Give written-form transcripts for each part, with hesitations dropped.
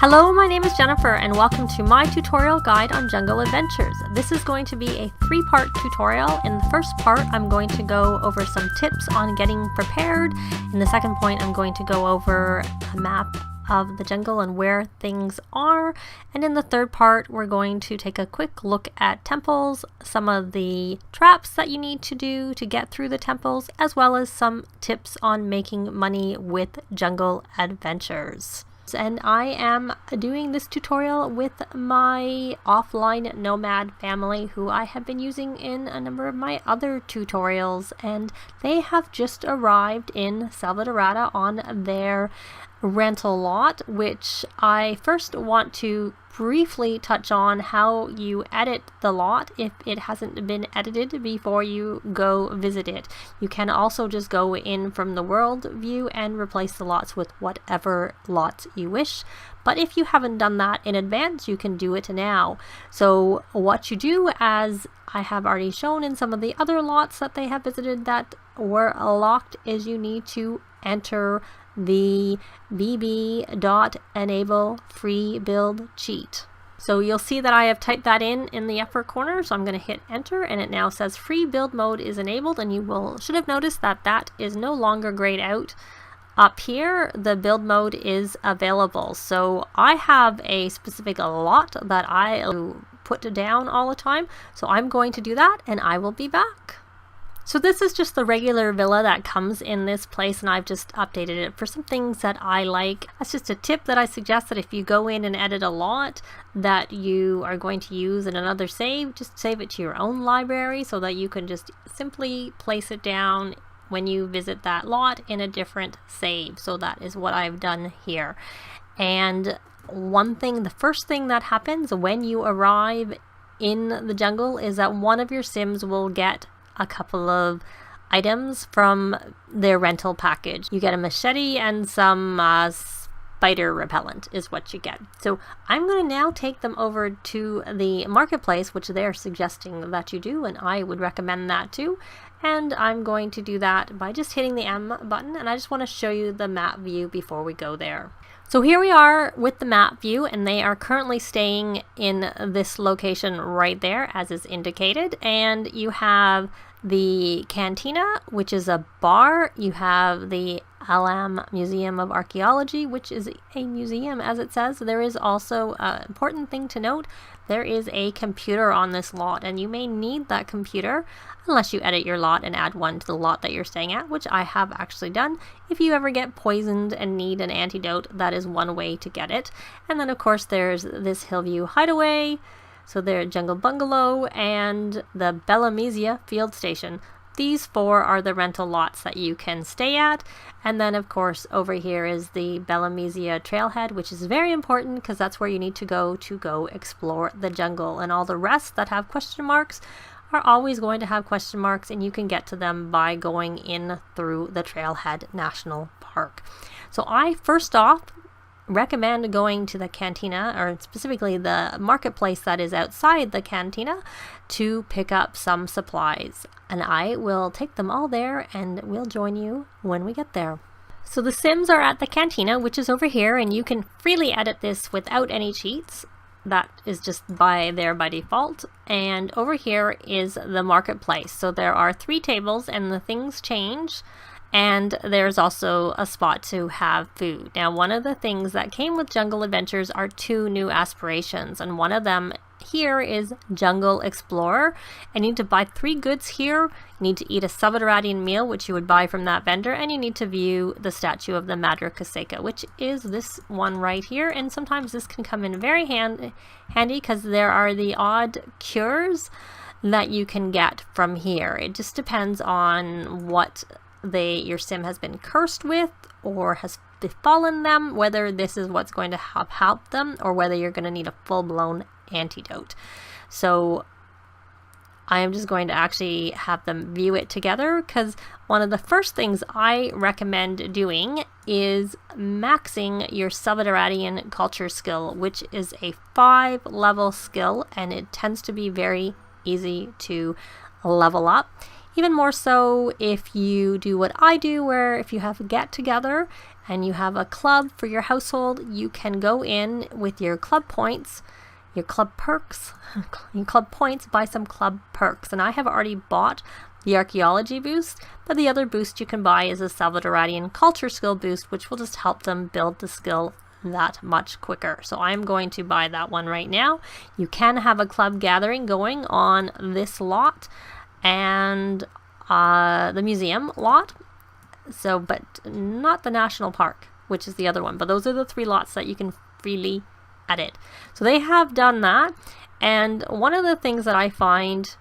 Hello, my name is Jennifer and welcome to my tutorial guide on jungle adventures. This is going to be a three-part tutorial. In the first part, I'm going to go over some tips on getting prepared. In the second point, I'm going to go over a map of the jungle and where things are. And in the third part, we're going to take a quick look at temples, some of the traps that you need to do to get through the temples, as well as some tips on making money with jungle adventures. And I am doing this tutorial with my offline nomad family who I have been using in a number of my other tutorials, and they have just arrived in Selvadorada on their rental lot, which I first want to briefly touch on how you edit the lot if it hasn't been edited before you go visit it. You can also just go in from the world view and replace the lots with whatever lots you wish. But if you haven't done that in advance, you can do it now. So what you do, as I have already shown in some of the other lots that they have visited that were locked, is you need to enter the bb.enablefreebuild cheat. So you'll see that I have typed that in the upper corner, so I'm going to hit enter, and it now says free build mode is enabled, and you should have noticed that that is no longer grayed out. Up here, the build mode is available. So I have a specific lot that I put down all the time, so I'm going to do that and I will be back. So this is just the regular villa that comes in this place, and I've just updated it for some things that I like. That's just a tip that I suggest, that if you go in and edit a lot that you are going to use in another save, just save it to your own library so that you can just simply place it down when you visit that lot in a different save. So that is what I've done here. And one thing, the first thing that happens when you arrive in the jungle is that one of your sims will get a couple of items from their rental package. You get a machete and some spider repellent is what you get. So I'm going to now take them over to the marketplace, which they're suggesting that you do, and I would recommend that too. And I'm going to do that by just hitting the M button, and I just want to show you the map view before we go there. So here we are with the map view, and they are currently staying in this location right there as is indicated. And you have the Cantina, which is a bar. You have the Alam Museum of Archaeology, which is a museum, as it says. There is also an important thing to note. There is a computer on this lot, and you may need that computer unless you edit your lot and add one to the lot that you're staying at, which I have actually done. If you ever get poisoned and need an antidote, that is one way to get it. And then of course there's this Hillview Hideaway, so there's Jungle Bungalow, and the Bellamezia Field Station. These four are the rental lots that you can stay at. And then of course over here is the Bellamezia Trailhead, which is very important because that's where you need to go explore the jungle. And all the rest that have question marks are always going to have question marks, and you can get to them by going in through the Trailhead National Park. So I first off recommend going to the Cantina, or specifically the marketplace that is outside the Cantina, to pick up some supplies. And I will take them all there and we'll join you when we get there. So the Sims are at the Cantina, which is over here, and you can freely edit this without any cheats. That is just by default. And over here is the marketplace. So there are 3 tables and the things change. And there's also a spot to have food. Now, one of the things that came with Jungle Adventures are 2 new aspirations, and one of them here is Jungle Explorer. And you need to buy 3 goods here. You need to eat a Selvadoradian meal, which you would buy from that vendor, and you need to view the statue of the Madre Caseca, which is this one right here. And sometimes this can come in very handy because there are the odd cures that you can get from here. It just depends on what your sim has been cursed with or has befallen them, whether this is what's going to help them or whether you're going to need a full-blown antidote. So I am just going to actually have them view it together, because one of the first things I recommend doing is maxing your Selvadoradian culture skill, which is a 5-level skill, and it tends to be very easy to level up. Even more so if you do what I do, where if you have a get together and you have a club for your household, you can go in with your club points, your club perks, your club points, buy some club perks. And I have already bought the archaeology boost, but the other boost you can buy is a Selvadoradian culture skill boost, which will just help them build the skill that much quicker. So I'm going to buy that one right now. You can have a club gathering going on this lot and the museum lot, so but not the national park, which is the other one. But those are the 3 lots that you can freely edit. So they have done that. And one of the things that I find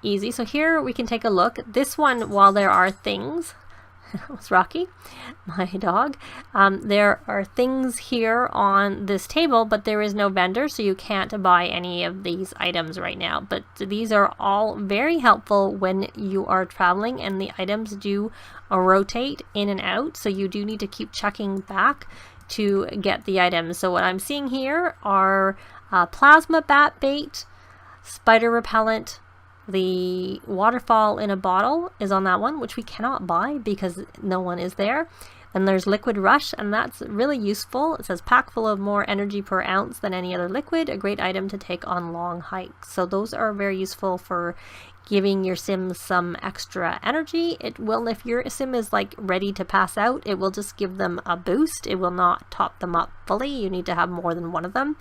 easy, so here we can take a look. This one, while there are things, it's Rocky, my dog, there are things here on this table, but there is no vendor, so you can't buy any of these items right now. But these are all very helpful when you are traveling, and the items do rotate in and out, so you do need to keep checking back to get the items. So what I'm seeing here are plasma bat bait, spider repellent. The waterfall in a bottle is on that one, which we cannot buy because no one is there. And there's liquid rush, and that's really useful. It says pack full of more energy per ounce than any other liquid, a great item to take on long hikes. So those are very useful for giving your sim some extra energy. It will, if your sim is like ready to pass out, it will just give them a boost. It will not top them up fully. You need to have more than one of them.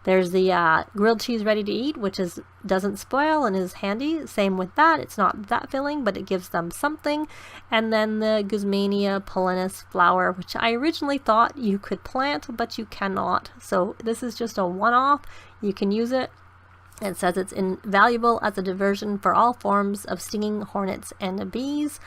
There's the grilled cheese ready to eat, which doesn't spoil and is handy. Same with that. It's not that filling, but it gives them something. And then the Guzmania polinus flower, which I originally thought you could plant, but you cannot. So this is just a one-off. You can use it. It says it's invaluable as a diversion for all forms of stinging hornets and bees.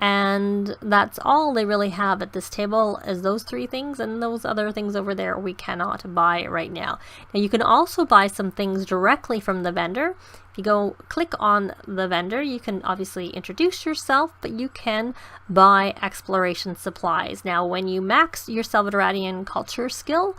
And that's all they really have at this table, is those 3 things, and those other things over there we cannot buy right now. Now you can also buy some things directly from the vendor. If you go click on the vendor, you can obviously introduce yourself, but you can buy exploration supplies. Now when you max your Selvadoradian culture skill,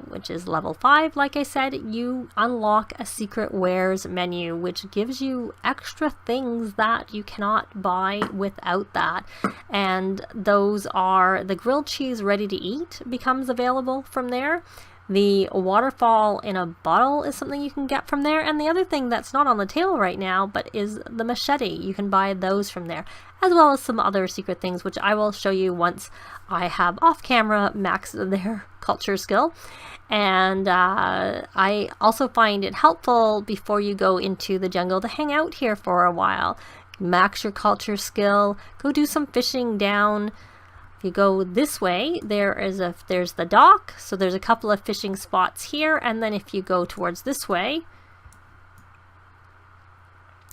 which is level 5, like I said, you unlock a secret wares menu, which gives you extra things that you cannot buy without that. And those are the grilled cheese ready to eat becomes available from there. The waterfall in a bottle is something you can get from there. And the other thing that's not on the table right now, but is the machete. You can buy those from there, as well as some other secret things, which I will show you once I have off camera maxed their culture skill. And I also find it helpful before you go into the jungle to hang out here for a while. Max your culture skill, go do some fishing down. If you go this way, there's the dock, so there's a couple of fishing spots here, and then if you go towards this way,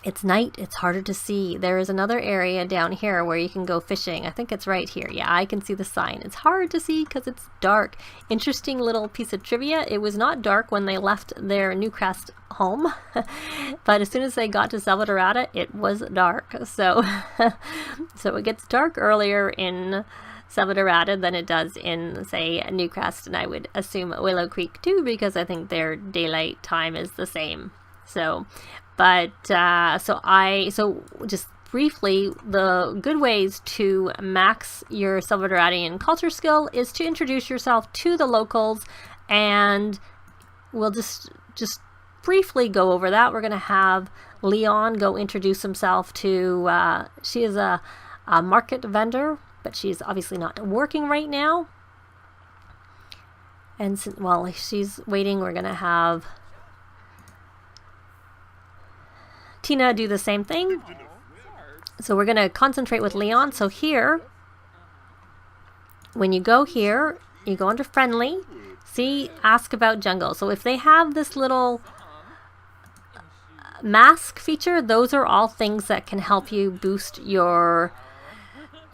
it's night, it's harder to see. There is another area down here where you can go fishing. I think it's right here. Yeah, I can see the sign. It's hard to see because it's dark. Interesting little piece of trivia. It was not dark when they left their Newcrest home, but as soon as they got to Selvadorada, it was dark. So, so it gets dark earlier in Selvadorada than it does in, say, Newcrest, and I would assume Willow Creek too, because I think their daylight time is the same. So, but so just briefly, the good ways to max your Selvadoradian culture skill is to introduce yourself to the locals, and we'll just briefly go over that. We're going to have Leon go introduce himself to, she is a market vendor, but she's obviously not working right now. And while she's waiting, we're going to have Tina do the same thing. So we're going to concentrate with Leon. So here, when you go here, you go under friendly, see, ask about jungle. So if they have this little mask feature, those are all things that can help you boost your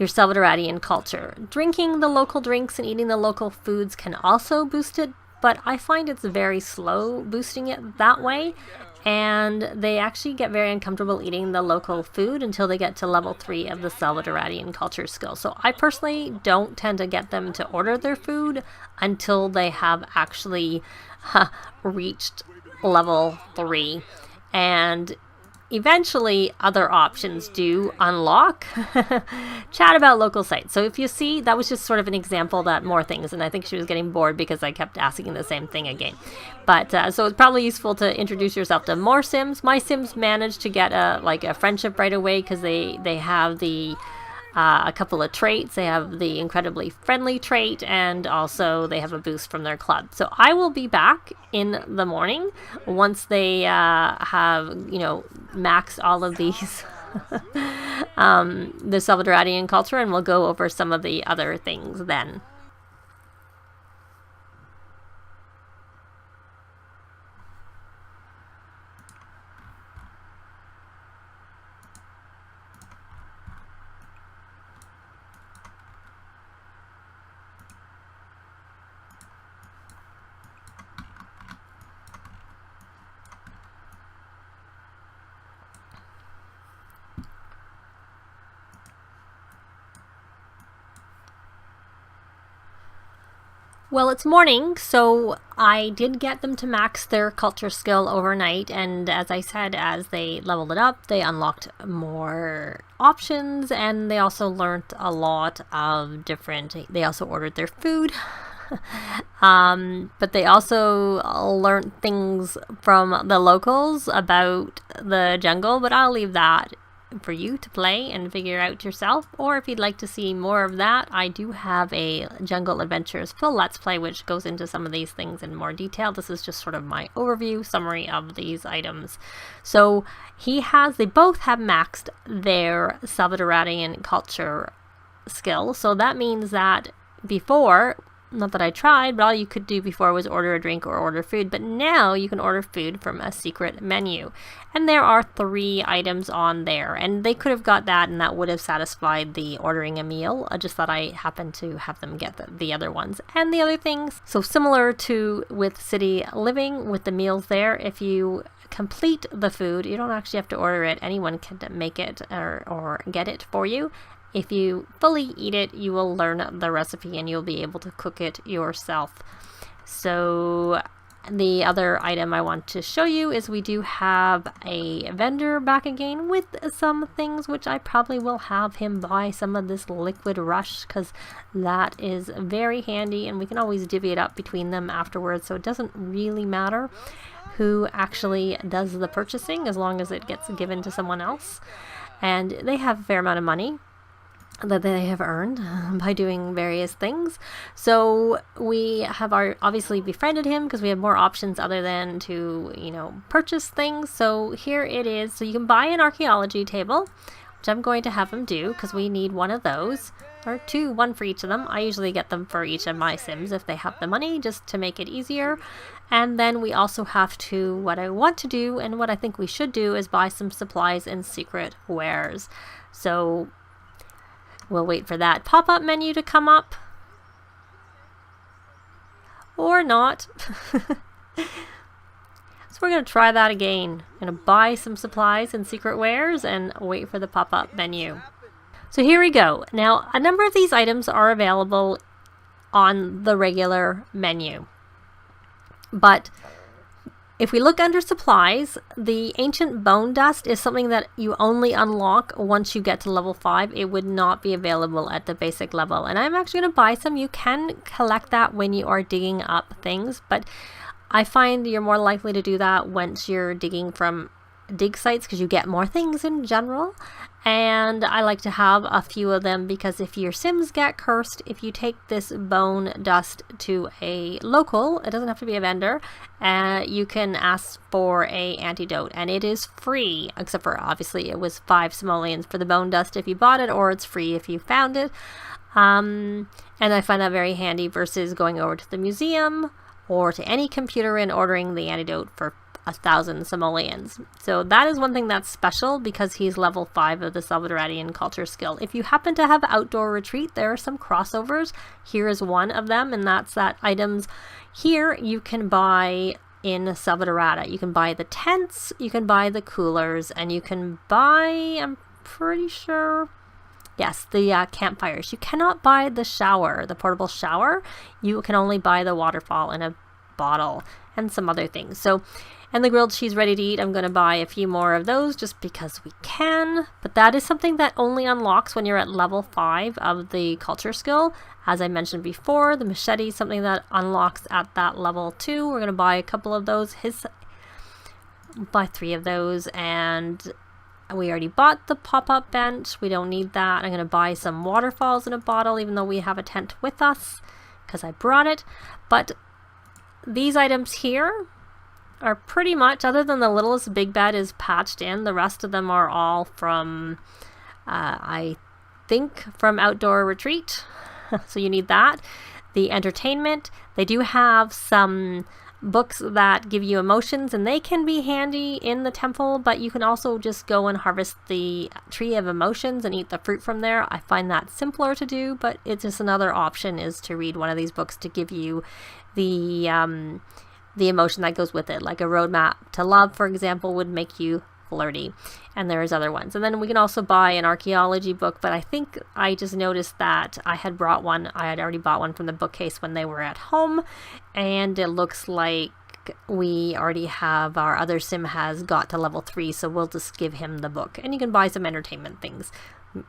Selvadoradian culture. Drinking the local drinks and eating the local foods can also boost it, but I find it's very slow boosting it that way, and they actually get very uncomfortable eating the local food until they get to level 3 of the Selvadoradian culture skill. So I personally don't tend to get them to order their food until they have actually reached level 3. And eventually other options do unlock. Chat about local sites. So if you see, that was just sort of an example that more things, and I think she was getting bored because I kept asking the same thing again. But so it's probably useful to introduce yourself to more Sims. My Sims managed to get a friendship right away because they have a couple of traits. They have the incredibly friendly trait, and also they have a boost from their club. So I will be back in the morning once they have, maxed all of these, the Selvadoradian culture, and we'll go over some of the other things then. Well, it's morning, so I did get them to max their culture skill overnight, and as I said, as they leveled it up, they unlocked more options, and they also learned a lot of they also ordered their food, but they also learned things from the locals about the jungle, but I'll leave that for you to play and figure out yourself. Or if you'd like to see more of that, I do have a Jungle Adventures full Let's Play which goes into some of these things in more detail. This is just sort of my overview summary of these items. So they both have maxed their Selvadoradian culture skill. So that means that before, not that I tried, but all you could do before was order a drink or order food, but now you can order food from a secret menu. And there are 3 items on there, and they could have got that and that would have satisfied the ordering a meal. I just thought I happened to have them get the other ones and the other things. So similar to with city living, with the meals there, if you complete the food, you don't actually have to order it. Anyone can make it or get it for you. If you fully eat it, you will learn the recipe and you'll be able to cook it yourself. So the other item I want to show you is we do have a vendor back again with some things, which I probably will have him buy some of this liquid rush because that is very handy, and we can always divvy it up between them afterwards, so it doesn't really matter who actually does the purchasing as long as it gets given to someone else. And they have a fair amount of money that they have earned by doing various things. So we have obviously befriended him because we have more options other than to, purchase things. So here it is. So you can buy an archaeology table, which I'm going to have him do because we need one of those, or 2, 1 for each of them. I usually get them for each of my Sims if they have the money, just to make it easier. And then we also have to, what I want to do and what I think we should do is buy some supplies and secret wares. So we'll wait for that pop-up menu to come up. Or not. So we're going to try that again. I'm going to buy some supplies and secret wares and wait for the pop-up menu. So here we go. Now, a number of these items are available on the regular menu. But if we look under supplies, the ancient bone dust is something that you only unlock once you get to level 5. It would not be available at the basic level. And I'm actually going to buy some. You can collect that when you are digging up things, but I find you're more likely to do that once you're digging from dig sites because you get more things in general. And I like to have a few of them because if your Sims get cursed, if you take this bone dust to a local, it doesn't have to be a vendor, you can ask for a antidote and it is free, except for obviously it was 5 simoleons for the bone dust if you bought it, or it's free if you found it. And I find that very handy versus going over to the museum or to any computer and ordering the antidote for 1,000 simoleons. So that is one thing that's special because he's level 5 of the Selvadoradian culture skill. If you happen to have outdoor retreat, there are some crossovers. Here is one of them, and that's that items here you can buy in Selvadorada. You can buy the tents, you can buy the coolers, and you can buy, I'm pretty sure, yes, the campfires. You cannot buy the shower, the portable shower. You can only buy the waterfall in a bottle, and some other things. So, and the grilled cheese ready to eat, I'm going to buy a few more of those just because we can. But that is something that only unlocks when you're at level 5 of the culture skill. As I mentioned before, the machete is something that unlocks at that level 2. We're going to buy a couple of those. Buy 3 of those, and we already bought the pop-up bench. We don't need that. I'm going to buy some waterfalls in a bottle, even though we have a tent with us, because I brought it. But these items here are pretty much, other than the littlest big bed is patched in, the rest of them are all from, I think, from Outdoor Retreat. So you need that. The entertainment, they do have some books that give you emotions, and they can be handy in the temple, but you can also just go and harvest the tree of emotions and eat the fruit from there. I find that simpler to do, but it's just another option is to read one of these books to give you the emotion that goes with it. Like a roadmap to love, for example, would make you flirty, and there's other ones. And then we can also buy an archaeology book, but I think I just noticed that I had already bought one from the bookcase when they were at home, and it looks like we already have, our other sim has got to level 3, so we'll just give him the book. And you can buy some entertainment things,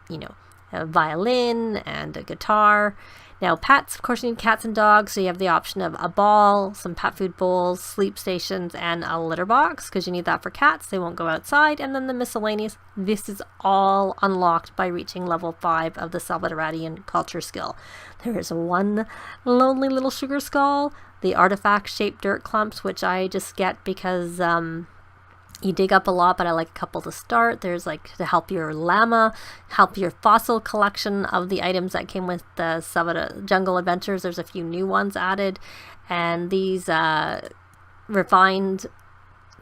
you know, a violin and a guitar. Now pets, of course you need cats and dogs, so you have the option of a ball, some pet food bowls, sleep stations, and a litter box, because you need that for cats, they won't go outside. And then the miscellaneous, this is all unlocked by reaching level 5 of the Selvadoradian culture skill. There is one lonely little sugar skull, the artifact shaped dirt clumps, which I just get because you dig up a lot, but I like a couple to start. There's like to help your llama, help your fossil collection of the items that came with the Jungle Adventures. There's a few new ones added, and these refined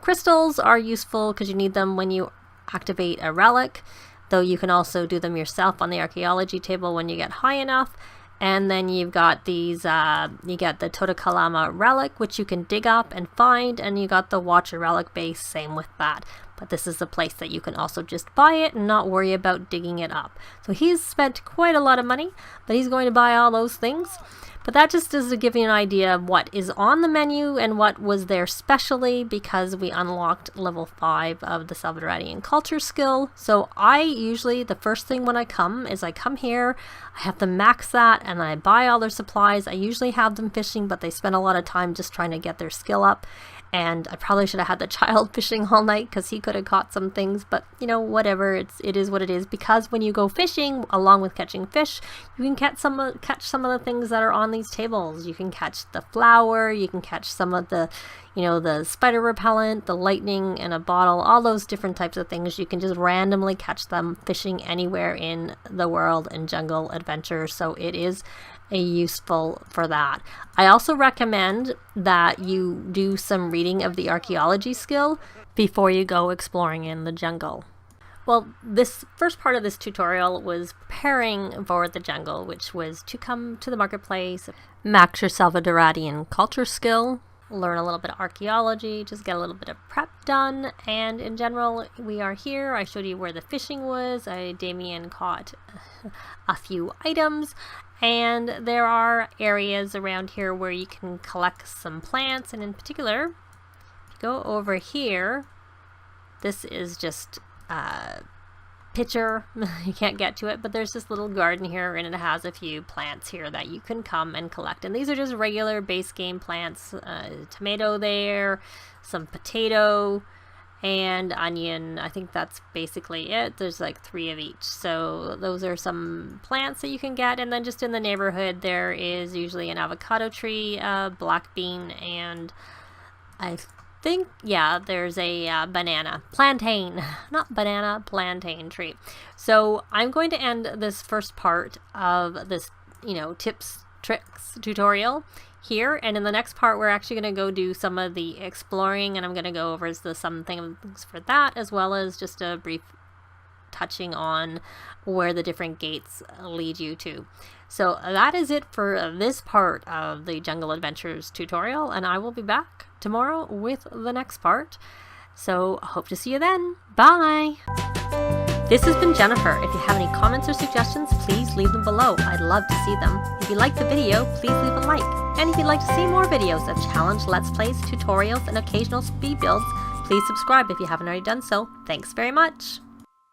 crystals are useful because you need them when you activate a relic, though you can also do them yourself on the archaeology table when you get high enough. And then you've got these, you get the Totakalama relic, which you can dig up and find, and you got the Watcher relic base, same with that. But this is a place that you can also just buy it and not worry about digging it up. So he's spent quite a lot of money, but he's going to buy all those things. But that just is to give you an idea of what is on the menu and what was there specially, because we unlocked level 5 of the Selvadoradian culture skill. So I usually, the first thing when I come is I come here, I have to max that, and I buy all their supplies. I usually have them fishing, but they spend a lot of time just trying to get their skill up. And I probably should have had the child fishing all night because he could have caught some things, but you know, whatever, it is what it is. Because when you go fishing, along with catching fish, you can catch some of the things that are on these tables. You can catch the flower, you can catch some of the, you know, the spider repellent, the lightning in a bottle, all those different types of things. You can just randomly catch them fishing anywhere in the world in Jungle Adventure. So it is useful for that. I also recommend that you do some reading of the archaeology skill before you go exploring in the jungle. Well, this first part of this tutorial was preparing for the jungle, which was to come to the marketplace, max your Selvadoradian culture skill, learn a little bit of archaeology, just get a little bit of prep done, and in general, we are here. I showed you where the fishing was. Damien caught a few items, and there are areas around here where you can collect some plants, and in particular, if you go over here, this is just picture, you can't get to it, but there's this little garden here, and it has a few plants here that you can come and collect. And these are just regular base game plants, tomato there, some potato, and onion. I think that's basically it. There's like 3 of each. So those are some plants that you can get. And then just in the neighborhood, there is usually an avocado tree, black bean, and I think, yeah, there's a plantain tree. So I'm going to end this first part of this, you know, tips, tricks tutorial here, and in the next part we're actually going to go do some of the exploring, and I'm going to go over some things for that, as well as just a brief touching on where the different gates lead you to. So that is it for this part of the Jungle Adventures tutorial, and I will be back tomorrow with the next part. So hope to see you then. Bye! This has been Jennifer. If you have any comments or suggestions, please leave them below. I'd love to see them. If you liked the video, please leave a like. And if you'd like to see more videos of challenge, let's plays, tutorials, and occasional speed builds, please subscribe if you haven't already done so. Thanks very much!